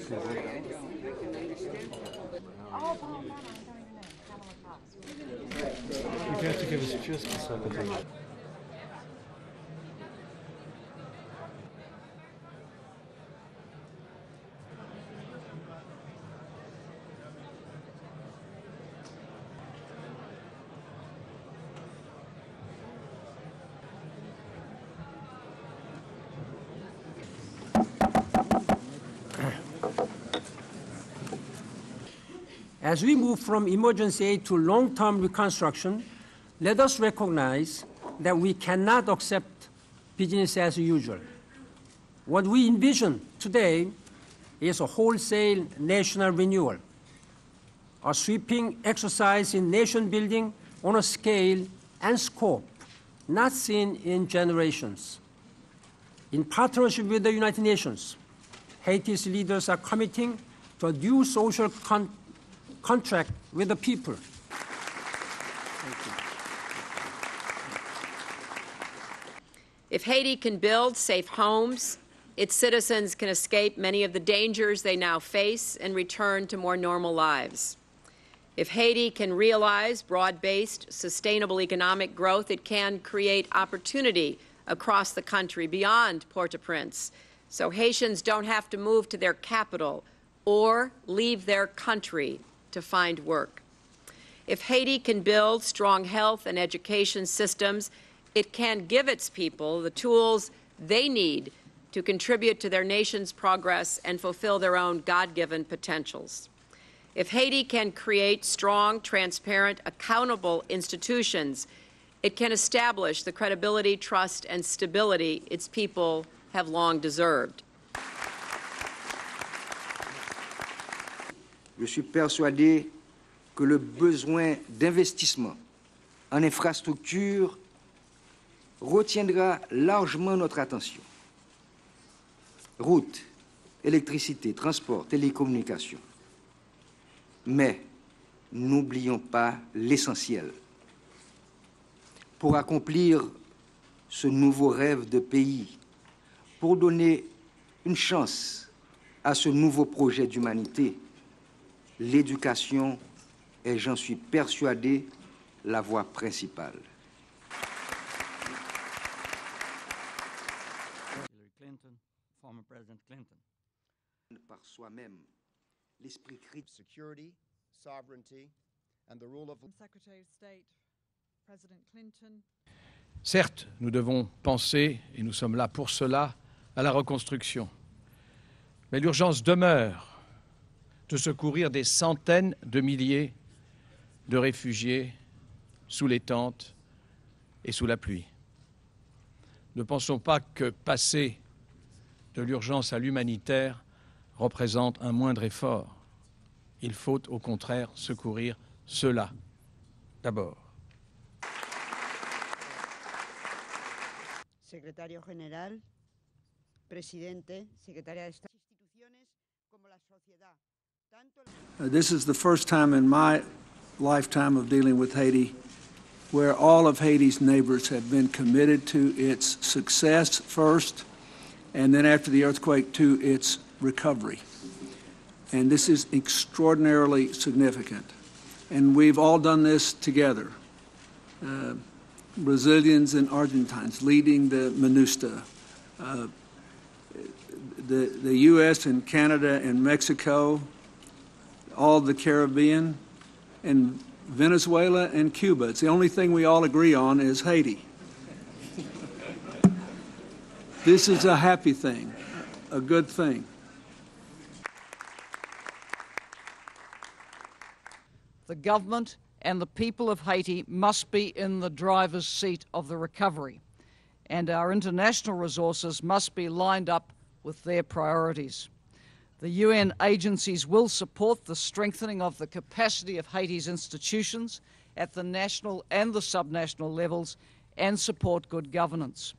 You're going to give us just a second. As we move from emergency aid to long-term reconstruction, let us recognize that we cannot accept business as usual. What we envision today is a wholesale national renewal, a sweeping exercise in nation building on a scale and scope not seen in generations. In partnership with the United Nations, Haiti's leaders are committing to a new social contract with the people. If Haiti can build safe homes, its citizens can escape many of the dangers they now face and return to more normal lives. If Haiti can realize broad-based, sustainable economic growth, it can create opportunity across the country beyond Port-au-Prince, so Haitians don't have to move to their capital or leave their country to find work. If Haiti can build strong health and education systems, it can give its people the tools they need to contribute to their nation's progress and fulfill their own God-given potentials. If Haiti can create strong, transparent, accountable institutions, it can establish the credibility, trust, and stability its people have long deserved. Je suis persuadé que le besoin d'investissement en infrastructure retiendra largement notre attention. Routes, électricité, transport, télécommunications. Mais n'oublions pas l'essentiel. Pour accomplir ce nouveau rêve de pays, pour donner une chance à ce nouveau projet d'humanité, l'éducation est, j'en suis persuadé, la voie principale. Clinton, former President Clinton. Par soi-même, l'esprit critique. Security, sovereignty, and the rule of Secretary of State, President Clinton. Certes, nous devons penser, et nous sommes là pour cela, à la reconstruction. Mais l'urgence demeure de secourir des centaines de milliers de réfugiés sous les tentes et sous la pluie. Ne pensons pas que passer de l'urgence à l'humanitaire représente un moindre effort. Il faut au contraire secourir ceux-là d'abord. Secretario General, Presidente, Secretaria de Estado, instituciones como la sociedad. This is the first time in my lifetime of dealing with Haiti where all of Haiti's neighbors have been committed to its success first, and then after the earthquake to its recovery. And this is extraordinarily significant. And we've all done this together. Brazilians and Argentines leading the MINUSTA, the U.S. and Canada and Mexico, all the Caribbean, and Venezuela and Cuba. It's the only thing we all agree on is Haiti. This is a happy thing, a good thing. The government and the people of Haiti must be in the driver's seat of the recovery, and our international resources must be lined up with their priorities. The UN agencies will support the strengthening of the capacity of Haiti's institutions at the national and the subnational levels and support good governance.